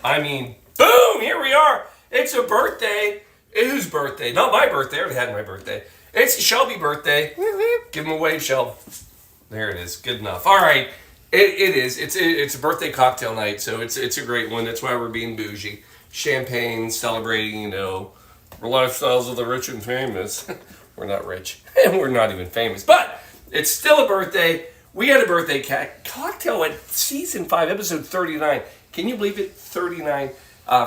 I mean, boom, here we are. It's a birthday. Whose birthday? Not my birthday. I already had my birthday. It's Shelby's birthday. Give him a wave, Shelb. There it is. Good enough. All right. It is. It's a birthday cocktail night, so it's a great one. That's why we're being bougie. Champagne, celebrating, lifestyles of the rich and famous. We're not rich, and we're not even famous, but it's still a birthday. We had a birthday cocktail at season 5, episode 39. Can you believe it? 39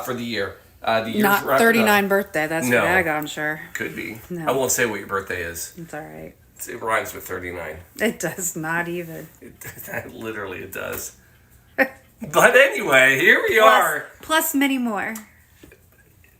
for the year. The year's not 39 birthday. That's no. what I'm sure. Could be. No. I won't say what your birthday is. It's all right. It rhymes with 39. It does not even. Literally, it does. But anyway, here we are. Plus many more.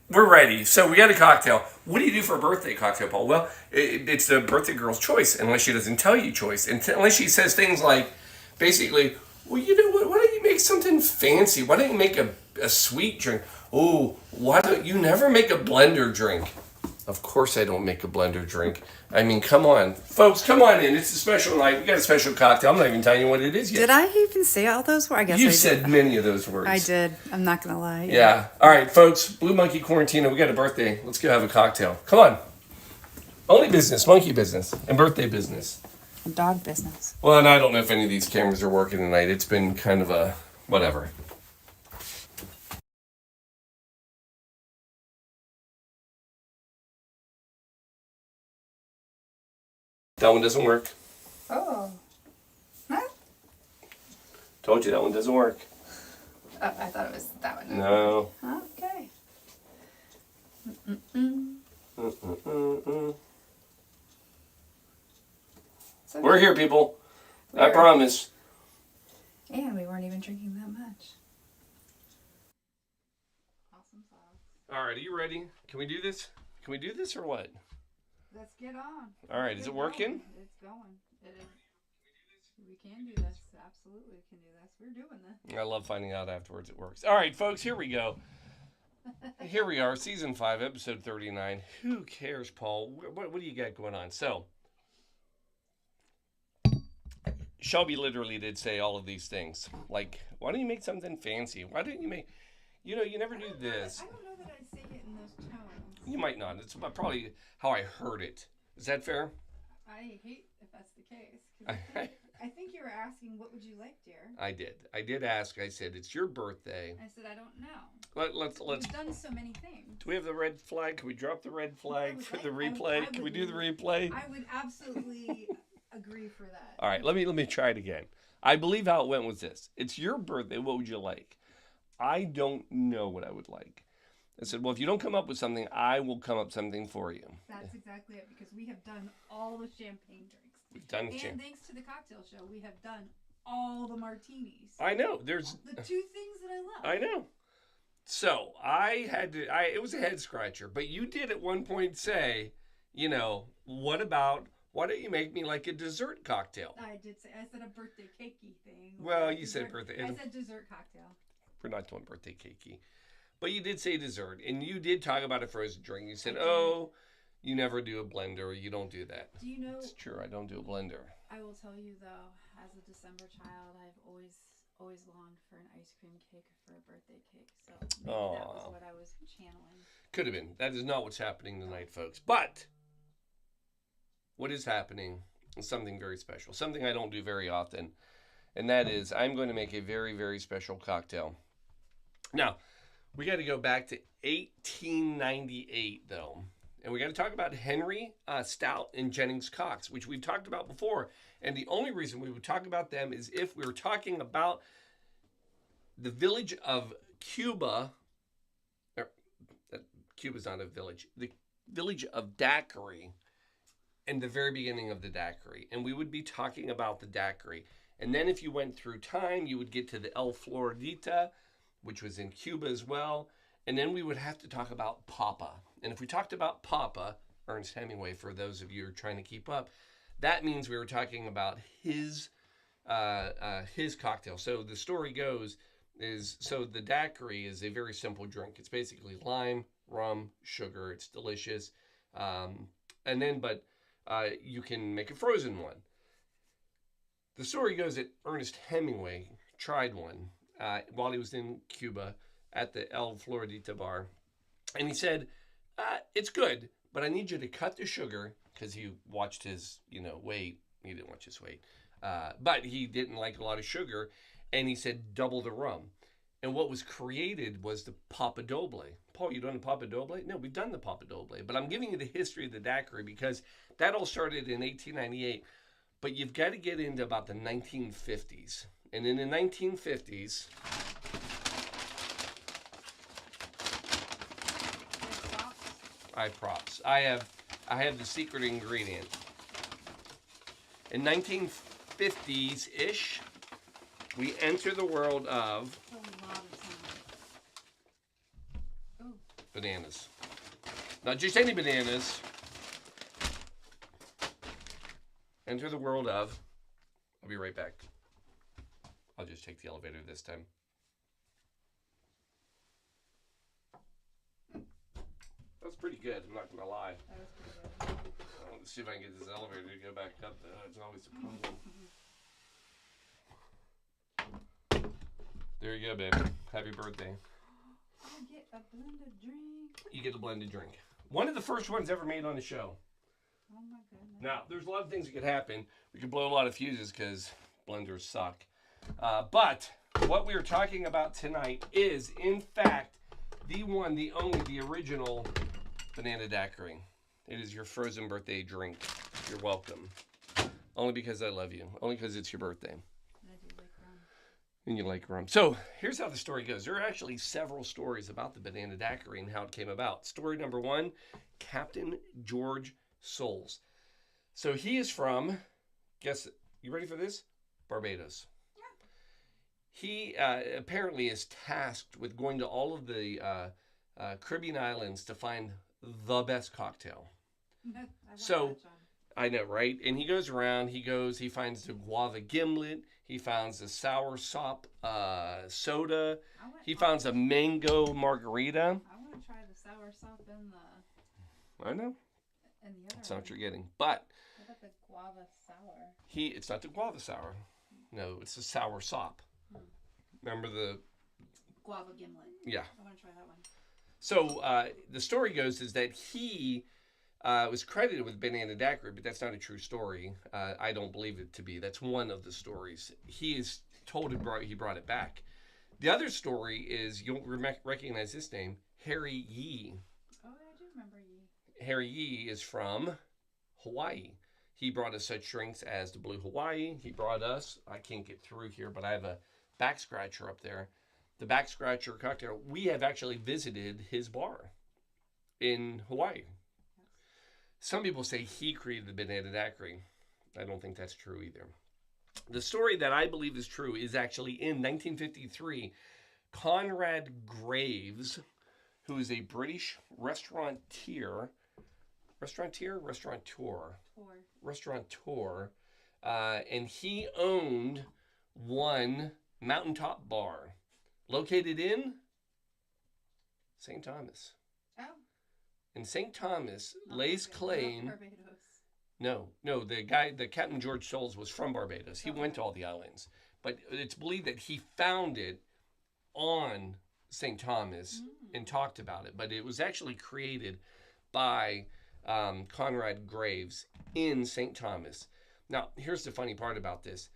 We're ready. So we got a cocktail. What do you do for a birthday cocktail, Paul? Well, it's the birthday girl's choice, unless she doesn't tell you choice. Unless she says things like, basically, well, you know what? Why don't you make something fancy? Why don't you make a sweet drink? Oh, why don't you never make a blender drink? Of course I don't make a blender drink. I mean, come on. Folks, come on in. It's a special night. We got a special cocktail. I'm not even telling you what it is yet. Did I even say all those words? I guess You I said did. many of those words. I did. I'm not going to lie. Yeah. All right, folks. Blue Monkey Quarantina. We got a birthday. Let's go have a cocktail. Come on. Only business. Monkey business. And birthday business. Dog business. Well, and I don't know if any of these cameras are working tonight. It's been kind of a whatever. That one doesn't work. Oh. Huh? Told you that one doesn't work. Oh, I thought it was that one. No. Okay. So We're here, people. I promise. And we weren't even drinking that much. Awesome sauce. All right, are you ready? Can we do this? Can we do this or what? Let's get on. All right, is it working? It's going. It is. We can do this. Absolutely, we can do this. We're doing this. I love finding out afterwards it works. All right, folks, here we go. Here we are, season 5, episode 39. Who cares, Paul? What do you got going on? So, Shelby literally did say all of these things. Like, why don't you make something fancy? Why don't you make, you never do this. I don't know that I say it in those tones. You might not. It's probably how I heard it. Is that fair? I hate if that's the case. 'Cause I think you were asking, what would you like, dear? I did. I did ask. I said, it's your birthday. I said, I don't know. Let's. We've done so many things. Do we have the red flag? Can we drop the red flag for the replay? Can we do the replay? I would absolutely agree for that. All right, let me try it again. I believe how it went was this. It's your birthday. What would you like? I don't know what I would like. I said, well, if you don't come up with something, I will come up with something for you. That's exactly it, because we have done all the champagne drinks. We've done And thanks to the cocktail show, we have done all the martinis. I know. There's the two things that I love. I know. So it was a head scratcher, but you did at one point say, why don't you make me like a dessert cocktail? I said a birthday cakey thing. Well, you said birthday. I said dessert cocktail. We're not doing birthday cakey. But you did say dessert, and you did talk about a frozen drink. You said, you never do a blender, you don't do that. Do you know? It's true, I don't do a blender. I will tell you, though, as a December child, I've always longed for an ice cream cake for a birthday cake. So maybe that was what I was channeling. Could have been. That is not what's happening tonight, folks. But what is happening is something very special, something I don't do very often, and that is I'm going to make a very, very special cocktail. Now, we got to go back to 1898, though. And we got to talk about Henry Stout and Jennings Cox, which we've talked about before. And the only reason we would talk about them is if we were talking about the village of Cuba. Cuba's not a village. The village of Daiquiri and the very beginning of the Daiquiri. And we would be talking about the Daiquiri. And then if you went through time, you would get to the El Floridita, which was in Cuba as well. And then we would have to talk about Papa. And if we talked about Papa, Ernest Hemingway, for those of you who are trying to keep up, that means we were talking about his cocktail. So the story goes the Daiquiri is a very simple drink. It's basically lime, rum, sugar. It's delicious. But you can make a frozen one. The story goes that Ernest Hemingway tried one while he was in Cuba. at the El Floridita bar. And he said, it's good, but I need you to cut the sugar, because he watched his, weight. He didn't watch his weight. But he didn't like a lot of sugar. And he said, double the rum. And what was created was the Papa Doble. Paul, you done the Papa Doble? No, we've done the Papa Doble. But I'm giving you the history of the daiquiri because that all started in 1898. But you've got to get into about the 1950s. And in the 1950s... props. I have the secret ingredient. In 1950s-ish, we enter the world of bananas. Not just any bananas. Enter the world of... I'll be right back. I'll just take the elevator this time. That's pretty good, I'm not going to lie. That was pretty good. Let's see if I can get this elevator to go back up. It's always a problem. There you go, babe. Happy birthday. I get a blended drink. You get a blended drink. One of the first ones ever made on the show. Oh my goodness. Now, there's a lot of things that could happen. We could blow a lot of fuses because blenders suck. But what we are talking about tonight is, in fact, the one, the only, the original Banana Daiquiri. It is your frozen birthday drink. You're welcome. Only because I love you. Only because it's your birthday. And I do like rum. And you like rum. So here's how the story goes. There are actually several stories about the Banana Daiquiri and how it came about. Story number one, Captain George Souls. So he is from, guess, you ready for this? Barbados. Yeah. He apparently is tasked with going to all of the Caribbean islands to find the best cocktail. So, I know, right? And he goes around, he finds the guava gimlet, he finds the sour sop soda, he finds a mango margarita. I want to try the sour sop and the... I know. And the other That's not one. what you're getting. But... What about the guava sour? It's not the guava sour. No, it's the sour sop. Remember the... Guava gimlet. Yeah. I want to try that one. So, the story goes is that he... was credited with Banana Daiquiri, but that's not a true story. I don't believe it to be. That's one of the stories. He is told he brought it back. The other story is, you'll recognize this name, Harry Yee. Oh, I do remember Yee. Harry Yee is from Hawaii. He brought us such drinks as the Blue Hawaii. He brought us, I can't get through here, but I have a back scratcher up there. The back scratcher cocktail. We have actually visited his bar in Hawaii. Some people say he created the Banana Daiquiri. I don't think that's true either. The story that I believe is true is actually in 1953. Conrad Graves, who is a British restaurateur, and he owned one mountaintop bar located in St. Thomas. Oh. And St. Thomas lays claim... Barbados. No, the Captain George Souls was from Barbados. He went to all the islands. But it's believed that he found it on St. Thomas and talked about it. But it was actually created by Conrad Graves in St. Thomas. Now, here's the funny part about this.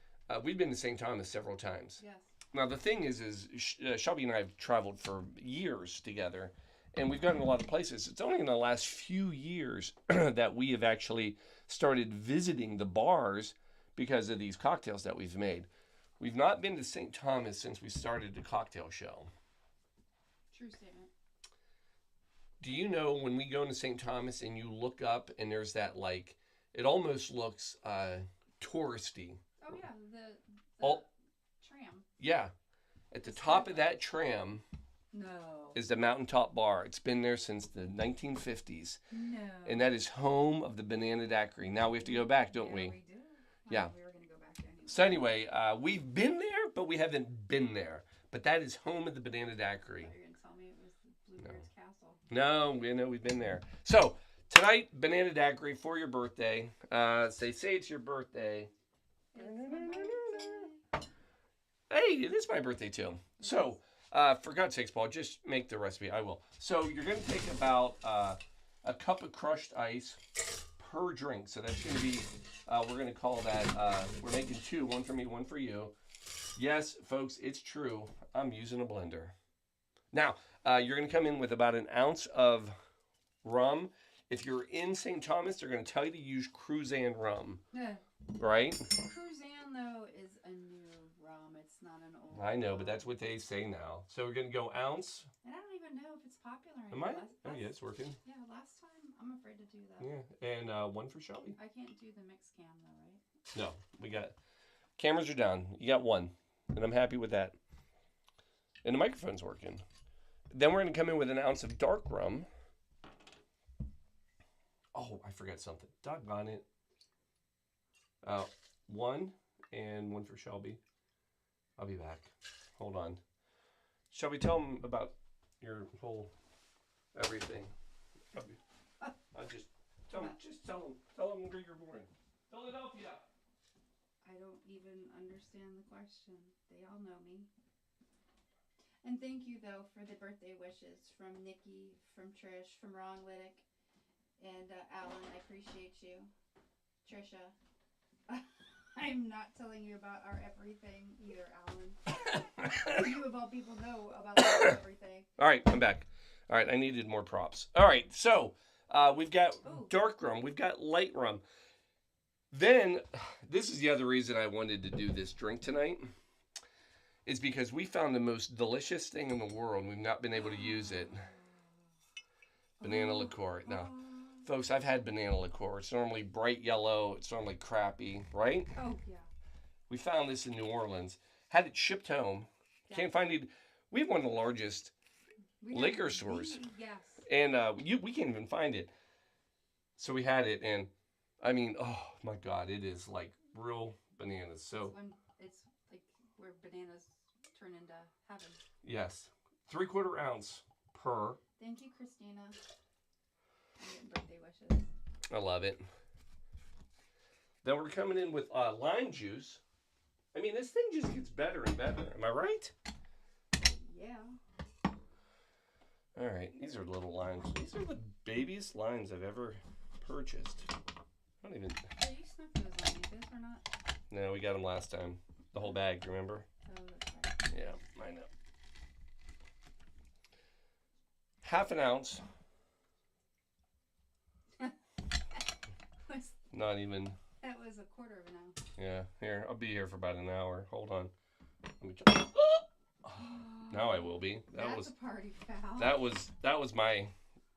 We've been to St. Thomas several times. Yes. Now, the thing is Shelby and I have traveled for years together. And we've gone to a lot of places. It's only in the last few years that we have actually started visiting the bars because of these cocktails that we've made. We've not been to St. Thomas since we started the cocktail show. True statement. Do you know when we go into St. Thomas and you look up and there's that, like, it almost looks touristy. Oh, yeah, the tram. Yeah. At the top of that tram... No. Is the Mountaintop Bar. It's been there since the 1950s. No. And that is home of the Banana Daiquiri. Now we have to go back, don't we? We do. Yeah. We were going to go back anyway. So anyway, we've been there, but we haven't been there. But that is home of the Banana Daiquiri. I thought you were going to tell me it was the Bluebeard's Castle. No, we've been there. So tonight, Banana Daiquiri for your birthday. Say it's your birthday. It's my birthday. Hey, it is my birthday too. So... For God's sakes, Paul, just make the recipe. I will. So you're going to take about a cup of crushed ice per drink. So that's going to be, we're going to call that, we're making 2, 1 for me, 1 for you. Yes, folks, it's true. I'm using a blender. Now, you're going to come in with about an ounce of rum. If you're in St. Thomas, they're going to tell you to use Cruzan rum. Yeah. Right? Cruzan, though, is a new rum. It's not an old I know, rum. but that's what they say now. So we're going to go ounce. And I don't even know if it's popular anymore. Am I? Oh, yeah, it's working. Yeah, last time, I'm afraid to do that. Yeah, and 1 for Shelby. I can't do the mixed cam, though, right? No, we got, cameras are down. You got 1, and I'm happy with that. And the microphone's working. Then we're going to come in with an ounce of dark rum. Oh, I forgot something. Doggone it. 1 and 1 for Shelby. I'll be back. Hold on. Shelby, tell them about your whole everything. I just tell them where you're born. Philadelphia. I don't even understand the question. They all know me. And thank you, though, for the birthday wishes from Nikki, from Trish, from Ron Liddick, and Alan. I appreciate you. Trisha. I'm not telling you about our everything either, Alan. You, of all people, know about our everything. All right, I'm back. All right, I needed more props. All right, so we've got dark rum. We've got light rum. Then, this is the other reason I wanted to do this drink tonight. Is because we found the most delicious thing in the world. We've not been able to use it. Banana liqueur. Now, folks, I've had banana liqueur. It's normally bright yellow. It's normally crappy, right? Oh, yeah. We found this in New Orleans. Had it shipped home. Yeah. Can't find it. We have one of the largest liquor stores. Yes. And we can't even find it. So we had it, and I mean, oh my God, it is like real bananas. So it's like where bananas turn into heaven. Yes. 3/4 ounce per. Thank you, Christina. I'm getting birthday wishes. I love it. Then we're coming in with lime juice. I mean, this thing just gets better and better. Am I right? Yeah. All right. These are little limes. These are the babiest limes I've ever purchased. I don't even... Yeah, you snuck those on me. Those or not? No, we got them last time. The whole bag, remember? Oh, that's right. Yeah, I know. 1/2 ounce. Not even. That was 1/4 of an ounce. Yeah, here, I'll be here for about an hour. Hold on. Let me try. Now I will be. That's a party foul. That was my.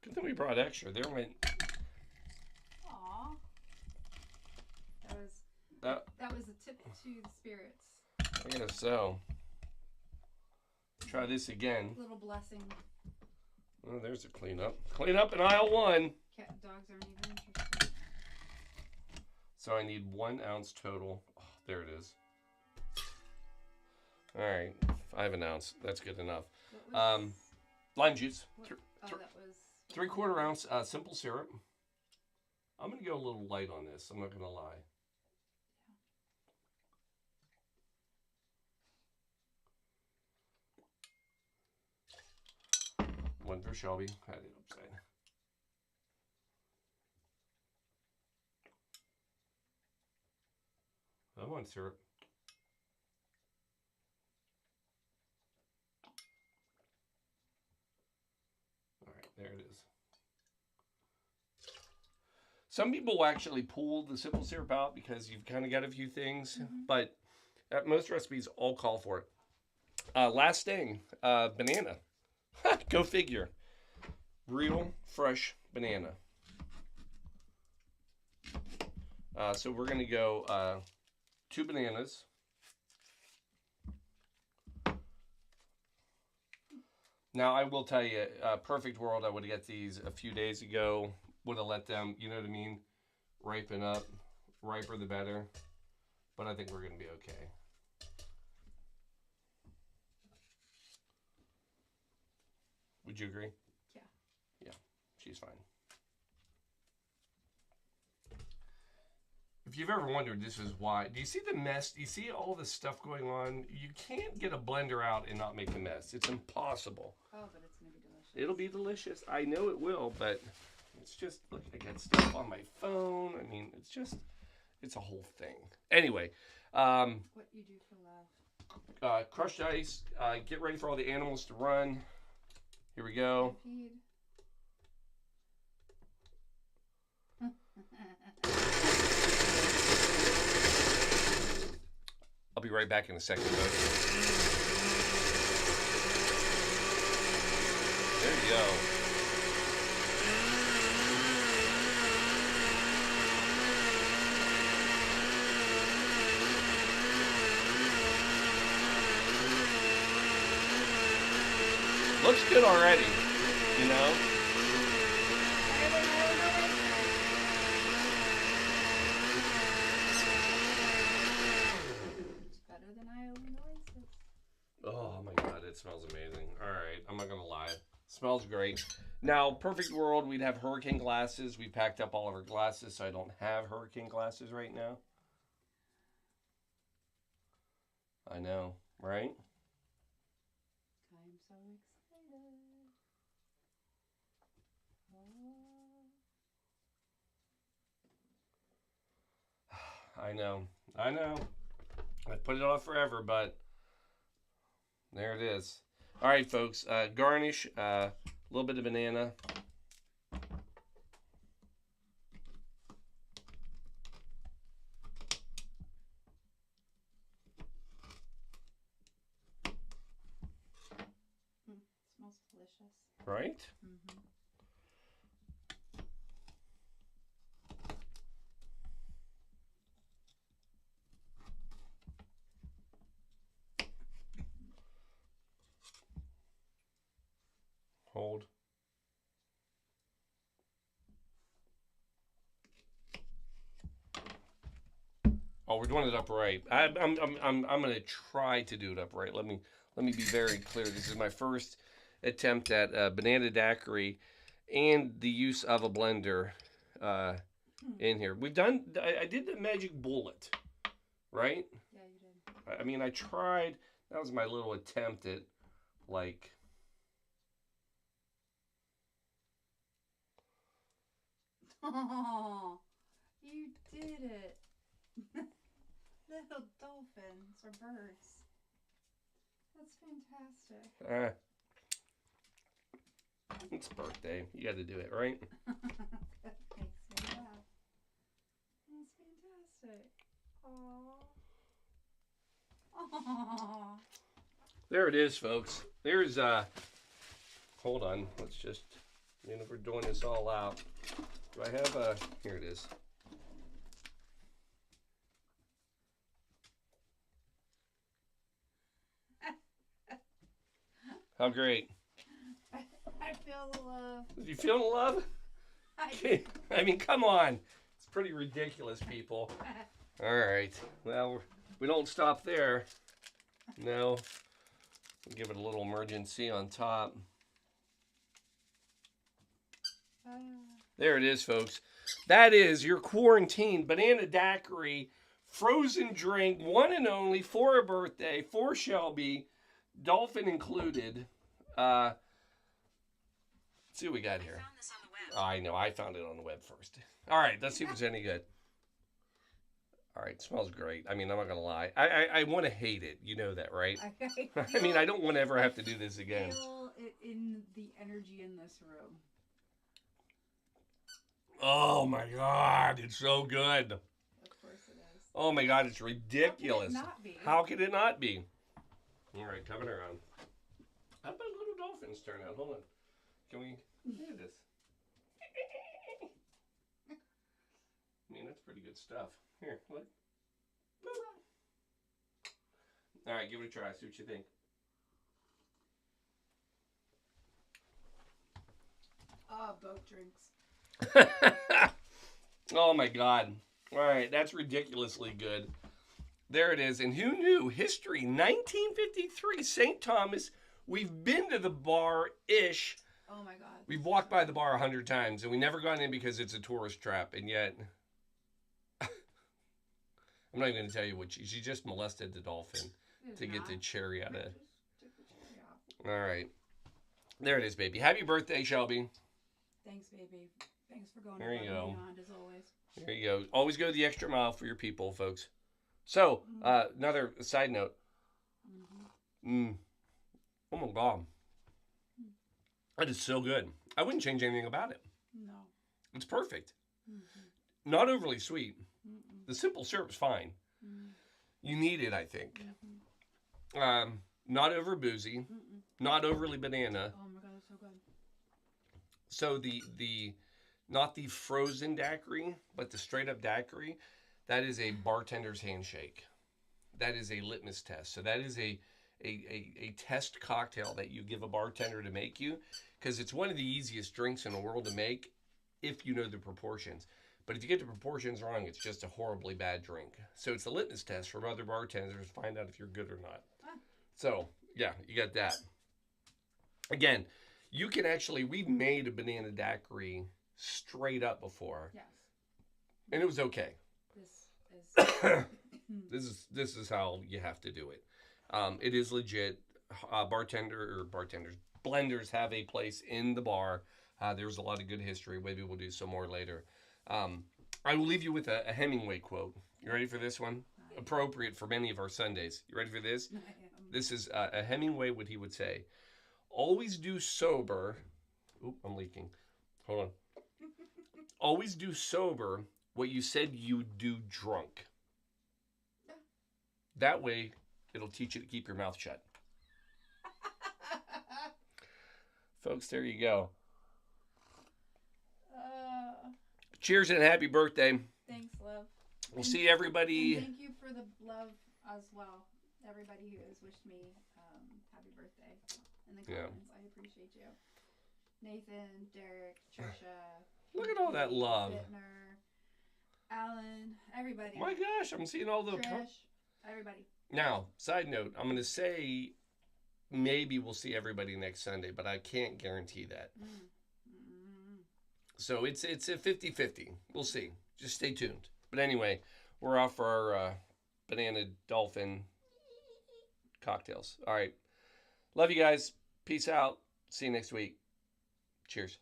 Good thing we brought extra. There went. Aw. That was a tip to the spirits. I guess so. Try this again. Little blessing. Oh, there's a cleanup. Cleanup in aisle 1. Cat dogs aren't even interested. So I need 1 ounce total. Oh, there it is. All right, 1/2 ounce. That's good enough. Lime juice. That was 3/4 ounce simple syrup. I'm gonna go a little light on this. I'm not gonna lie. Yeah. 1 for Shelby. Had it upside. I want syrup. All right, there it is. Some people will actually pull the simple syrup out because you've kind of got a few things, but most recipes all call for it. Last thing, banana. Go figure. Real fresh banana. So we're going to go 2 bananas. Now, I will tell you, perfect world, I would have got these a few days ago. Would have let them, you know what I mean, ripen up. Riper the better. But I think we're going to be okay. Would you agree? Yeah. Yeah, she's fine. If if you've ever wondered, this is why. Do you see the mess? Do you see all this stuff going on? You can't get a blender out and not make a mess. It's impossible. Oh, but it's going to be delicious. It'll be delicious. I know it will, but it's just, look, I got stuff on my phone. I mean, it's a whole thing. Anyway. What you do for love. Crushed ice. Get ready for all the animals to run. Here we go. Feed. I'll be right back in a second, folks. There you go. Looks good already, you know? Oh my God, it smells amazing. All right, I'm not gonna lie. It smells great. Now, perfect world, we'd have hurricane glasses. We packed up all of our glasses, so I don't have hurricane glasses right now. I know, right? I'm so excited. Oh. I know. I put it off forever, but there it is. All right, folks. Garnish, a little bit of banana. Smells delicious. Right? Mm-hmm. Hold. Oh, we're doing it upright. I'm gonna try to do it upright. Let me be very clear. This is my first attempt at banana daiquiri and the use of a blender in here. We've done. I did the magic bullet, right? Yeah, you did. I mean, I tried. That was my little attempt at, like. Oh, you did it. Little dolphins or birds. That's fantastic. It's birthday. You got to do it, right? That makes me laugh. That's fantastic. Aww. There it is, folks. There's hold on. Let's just, if we're doing this all out. Do I have here it is. How great. I feel the love. You feel the love? I mean, come on. It's pretty ridiculous, people. All right. Well, we don't stop there. No. We'll give it a little emergency on top. There it is, folks. That is your quarantine banana daiquiri frozen drink, one and only for a birthday, for Shelby, dolphin included. Let's see what we got here. Oh, I know, I found it on the web first. All right, let's see if it's any good. All right, smells great. I mean, I'm not gonna lie. I want to hate it. You know that, right? I mean, I don't want to ever have to do this again. Feel it in the energy in this room. Oh my God, it's so good. Of course it is. Oh my God, it's ridiculous. How could it not be? How could it not be? All right, coming around. How about little dolphins turn out? Hold on. Can we do this? I mean, that's pretty good stuff. Here, look. Boop. All right, give it a try. See what you think. Boat drinks. Oh my God. All right, that's ridiculously good. There it is. And who knew? History, 1953, St. Thomas. We've been to the bar-ish. Oh my God. We've walked by the bar 100 times, and we never gone in because it's a tourist trap. And yet, I'm not even going to tell you what she just molested the dolphin to get the cherry out of it. Just took the cherry off. All right. There it is, baby. Happy birthday, Shelby. Thanks, baby. Thanks for going There you above and go. beyond, as always. There you go. Always go the extra mile for your people, folks. So, another side note. Oh my God. That is so good. I wouldn't change anything about it. No. It's perfect. Not overly sweet. The simple syrup's fine. You need it, I think. Not over boozy. Not overly banana. Oh my God, it's so good. So the not the frozen daiquiri, but the straight up daiquiri, that is a bartender's handshake. That is a litmus test. So that is a test cocktail that you give a bartender to make you, because it's one of the easiest drinks in the world to make if you know the proportions. But if you get the proportions wrong, it's just a horribly bad drink. So it's a litmus test from other bartenders to find out if you're good or not. So, yeah, you got that. Again, you can actually, we've made a banana daiquiri straight up before. Yes. And it was okay. This is... This is how you have to do it. It is legit. Blenders have a place in the bar. There's a lot of good history. Maybe we'll do some more later. I will leave you with a Hemingway quote. You ready for this one? Appropriate for many of our Sundays. You ready for this? I am. This is a Hemingway, what he would say. Always do sober. Oop, I'm leaking. Hold on. Always do sober what you said you'd do drunk. That way, it'll teach you to keep your mouth shut. Folks, there you go. Cheers and happy birthday. Thanks, love. We'll see everybody. And thank you for the love as well. Everybody who has wished me happy birthday in the comments. I appreciate you. Nathan, Derek, Trisha. Look at all that love. Bittner, Alan, everybody. My gosh, I'm seeing all the... Trish, everybody. Now, side note, I'm going to say maybe we'll see everybody next Sunday, but I can't guarantee that. So it's a 50-50. We'll see. Just stay tuned. But anyway, we're off for our banana dolphin cocktails. All right. Love you guys. Peace out. See you next week. Cheers.